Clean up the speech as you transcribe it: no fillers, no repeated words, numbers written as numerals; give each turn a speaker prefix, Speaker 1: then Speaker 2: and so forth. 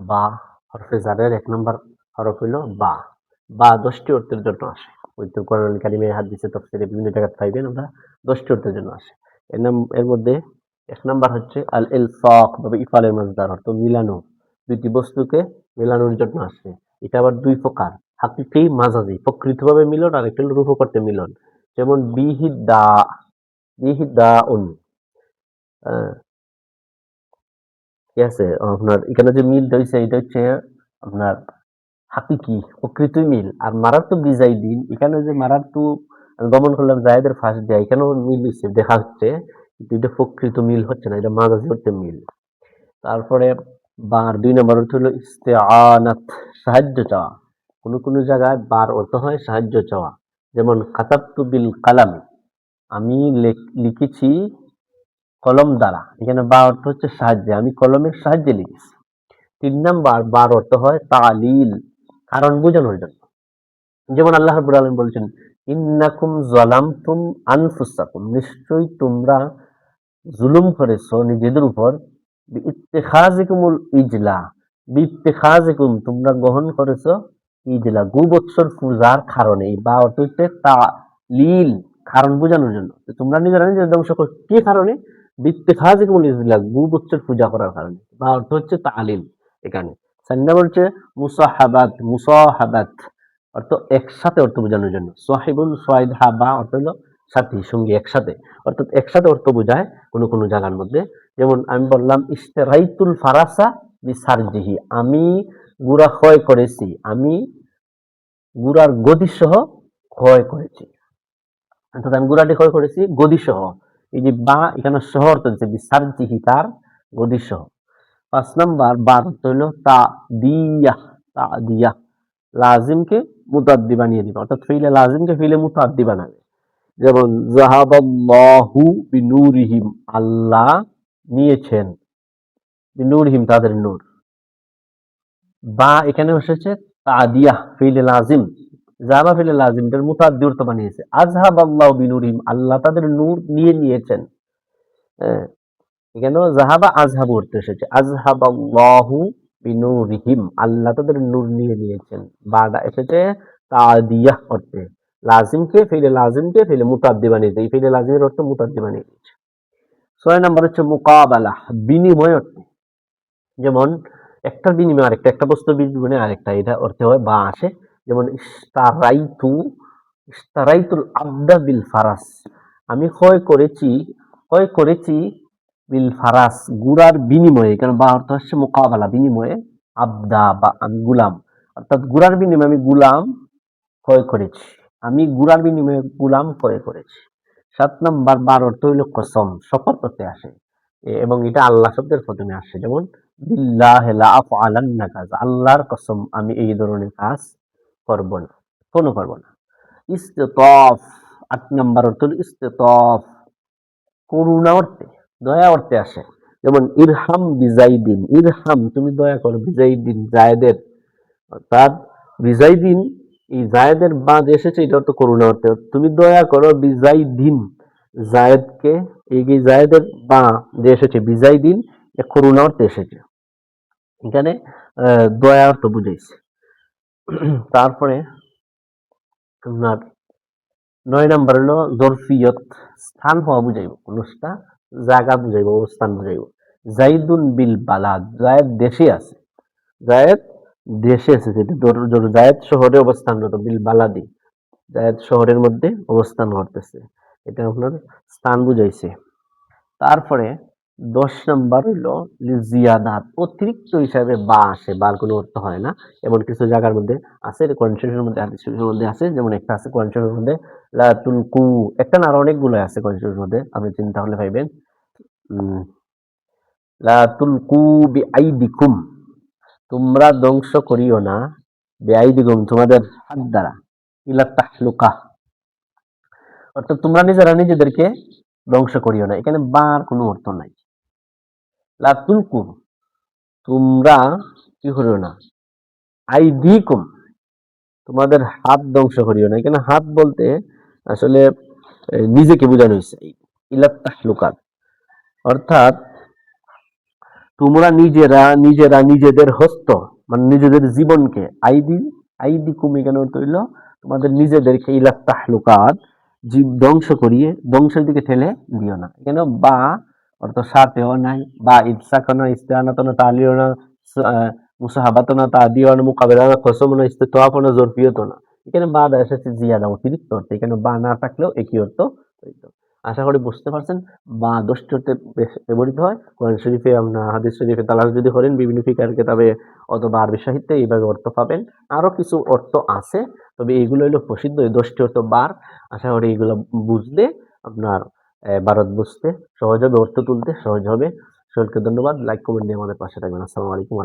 Speaker 1: বা হরফে জারের 1 নম্বর হরফ হইলো বা। বা 10টি অর্থের জন্য আসে। ওই তো কোরআন কারিমে হাদিসে তাফসীরে বিভিন্ন জায়গায় পাইবেন ওটা 10টি অর্থের জন্য আসে। এর মধ্যে 1 নাম্বার হচ্ছে আল ইলসাক বা ইফালের মাসদার অর্থ মিলানো। দুইটি বস্তুকে মেলানোর জন্য আসে। এটা আবার 2 প্রকার। হাকিকি মাজাজি প্রকৃতভাবে মিলন আর একটা হলো রূপকর্থে মিলন। যেমন বিহিদাউন ঠিক আছে? আপনার এখানে যে মিলটা হইছে এটা হচ্ছে আপনার হাকিকি প্রকৃতই মিল। আর মারাত্তু বিজাইদিন এখানে যে মারাত্তু আমি গমন করলাম জায়েদের ফাঁস দেয়া এখানেও মিল হইছে দেখা হচ্ছে কিন্তু এটা প্রকৃত মিল হচ্ছে না এটা মাজাজি অর্থে মিল। তারপরে বার 2 নম্বর অর্থ হলো ইস্তেআনাত সাহায্য চাওয়া। কোন জায়গায় বার অর্থ হয় সাহায্য চাওয়া। যেমন কাতাবতু বিল কালাম আমি লিখেছি কলম দ্বারা। এখানে বা অর্থ হচ্ছে সাহায্যে আমি কলমের সাহায্যে লিখেছি। 3 নাম্বার বার অর্থ হয় তালিল কারণ বোঝানোর জন্য। যেমন আল্লাহ রাব্বুল আলামিন বলেছেন ইন্নাকুম যালামতুম আনফুসাকুম নিশ্চয়ই তোমরা জুলুম করেছো নিজেদের উপর বিইত্তিখাযিকুমুল ইজলা বিইত্তিখাযিকুম তোমরা গ্রহণ করেছো ইজলা গোবৎসর পূজার কারণে বা অর্থ হচ্ছে তালিল কারণ বোঝানোর জন্য তোমরা নিজেরা নিজেদের ধ্বংস করো কি কারণে বিইত্তিখাযিকুমুল ইজলা গোবৎসর পূজা করার কারণে বা অর্থ হচ্ছে তালিল এখানে সান্না বলছে মুসাহাবাত অর্থ একসাথে অর্থ বোঝানোর জন্য সাহিবুন সাইদ হাবা অর্থ হলো সাথী সঙ্গী একসাথে অর্থাৎ একসাথে অর্থ বোঝায় কোন জায়গার মধ্যে যেমন আমি বললাম ইশতারাইতুল ফারাসা বিসারজিহি আমি গুড়া ক্ষয় করেছি আমি গুড়ার গদি সহ ক্ষয় করেছি অর্থাৎ আমি গুড়াটি ক্ষয় করেছি গদি সহ এই যে বা এখানে সহ অর্থ হচ্ছে বিসারজিহি তার গদি সহ 5 নাম্বার বার অর্থ হলো তা দিয়া লাজিমকে মুতাদ্দি বানিয়ে দিবে অর্থাৎ ফিলে লাজিমকে ফিলে মুতাদ্দি বানাবে যেমন যাহাবাল্লাহু বিনূরিহিম আল্লাহ নিয়েছেন বিনূরিহিম তাদের নূর বা এখানে এসেছে তাদিয়া ফিলে লাজিম যাবা ফিলে লাজিম এর মুতাদ্দি অর্থ বানিয়েছে আযহাবাল্লাহু বিনূরিহিম আল্লাহ তাদের নূর নিয়ে নিয়েছেন এখানেও যাহাবা আযহাবু অর্থ এসেছে আযহাবাল্লাহু বিনূরিহিম আল্লাহ তাদের নূর নিয়ে নিয়েছেন বাটা এসেছে তাদিয়া অর্থে লাজিমকে ফিলে মুতাদ্দি বানিয়ে দেয় ফিলে লাজিমের অর্থ মুতাদ্দি বানিয়ে দিয়েছে 6 নাম্বার হচ্ছে মুকাবালা বিনিময় অর্থে যেমন একটা বিনিময় আরেকটা একটা বস্তু বিনিময়ে আরেকটা এটা অর্থে হয় বা আসে যেমন ইশতারাইতুল আবদা বিল ফারাস আমি ক্রয় করেছি বিল ফারাস গুড়ার বিনিময়ে কারণ বা অর্থ হচ্ছে মোকাবেলা বিনিময়ে আবদা বা আমি গুলাম অর্থাৎ গুড়ার বিনিময়ে আমি গুলাম ক্রয় করেছি আমি গুড়ার বিনিময়ে গুলাম ক্রয় করেছি 7 নাম্বার বার অর্থ হইল কসম শপথ করতে আসে এবং এটা আল্লাহ শব্দের প্রথমে আসে যেমন বিল্লাহি লা আফআলান্না কাজ আল্লাহর কসম আমি এই ধরনের কাজ করব না কোনো করব না ইস্তিতাফ 8 নাম্বার অর্থ হল ইস্তিতাফ করুণা অর্থে দয়া অর্থে আসে যেমন ইরহাম বিজাইদিন ইরহাম তুমি দয়া করো বিজাইদিন জায়েদের অর্থাৎ বিজাইদিন এই জায়েদের বাদ এসেছে এটা অর্থ করুণা অর্থে তুমি দয়া করো বিজাইদিন জায়েদকে এই জায়েদের বা যে এসেছে বিজাইদিন করুণা অর্থে এসেছে এখানে দয়া অর্থ বুঝাইছে তারপরে আপনার 9 নাম্বার হলো জরফিয়ত স্থান হওয়া বুঝাইব কোনটা জায়গা বুঝাইব অবস্থান বুঝাইব জাইদুন বিল বালাদ জায়েদ দেশে আছে জায়েদ দেশে আছে যেটা জায়েদ শহরে অবস্থানরত বিল বালাদি জায়েদ শহরের মধ্যে অবস্থান করতেছে এটা আপনার স্থান বুঝাইছে তারপরে 10 নাম্বার হলো লিজিয়াদাত অতিরিক্ত হিসাবে বা আসে বার কোনো অর্থ হয় না এমন কিছু জায়গার মধ্যে আছে কনস্টিটিউশনের মধ্যে হাদিসের মধ্যে আছে যেমন একটা আছে কনস্টিটিউশনের মধ্যে লা তুলকু একটা না আর অনেকগুলো আছে কনস্টিটিউশনের মধ্যে আপনি চিন্তা করলে পাইবেন লা তুলকু বিআইদিকুম তোমরা ধ্বংস করিও না বিআইদিকুম তোমাদের হাত দ্বারা ইলা তাহলুকা অর্থাৎ তোমরা নিজেরা নিজেদেরকে ধ্বংস করিও না এখানে বার কোনো অর্থ নাই লা তুলকু তোমরা কি করিও না আইদিকুম তোমাদের হাত ধ্বংস করিও না এখানে হাত বলতে আসলে নিজেকে বোঝানো হয়েছে ইলা তাহলুকাত অর্থাৎ তোমরা নিজেরা নিজেরা নিজেদের হস্ত মানে নিজেদের জীবনকে আইদি কুমি কেন তৈল তোমাদের নিজেদেরকে ইলাত তাহলুকাত জীব ধ্বংস করিয়ে ধ্বংসের দিকে ঠেলে দিও না। কেন বা অর্থ সাথেও নাই বা ইৎসাকনা ইস্তেআনাতনা তালিয়না মুসাহাবাতনা তাদিওয়ানা মুকাবেলানা কসমনা ইস্তিতওয়াফনা জরফিয়তনা। এখানে বা এসেছে জিয়াদা অতিরিক্ত অর্থ, এখানে বা না থাকলেও একই অর্থ হইতো। আশা করি বুঝতে পারছেন বা 10টি অর্থে ব্যবহৃত হয়। কোরআন শরীফে আপনার হাদিস শরীফে তালাশ যদি করেন বিভিন্ন ফিকার কিতাবে অথবা আরবি সাহিত্যে এইভাবে অর্থ পাবেন। আরো কিছু অর্থ আছে, তবে এগুলো হলো প্রসিদ্ধ এই 10টি অর্থ বার। আশা করি এগুলো বুঝলে আপনার ভারত বুঝতে সহজ হবে, অর্থ তুলতে সহজ হবে। সকলকে ধন্যবাদ। লাইক কমেন্ট দিয়ে আমাদের পাশে থাকবেন। আসসালামু আলাইকুম।